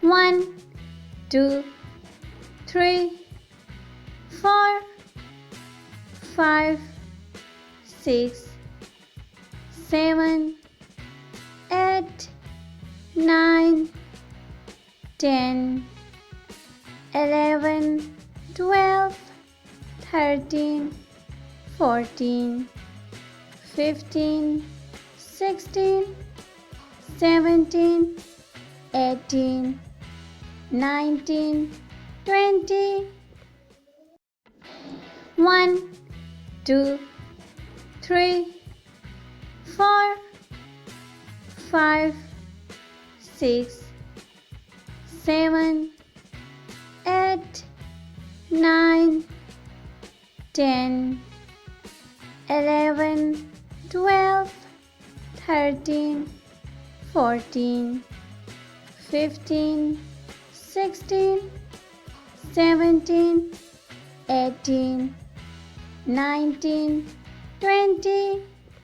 1, 2, 3, 4, 5, 6, 7, 8, 9, 10, 11, 12, 13, 14, 15, 16, 17, 18, 19, 20. 1, 2, 3, 4, 5, 6, 7, 8, 9, 10, 11, 12, 13, 14, 15, 16, 17, 18, 19, 20.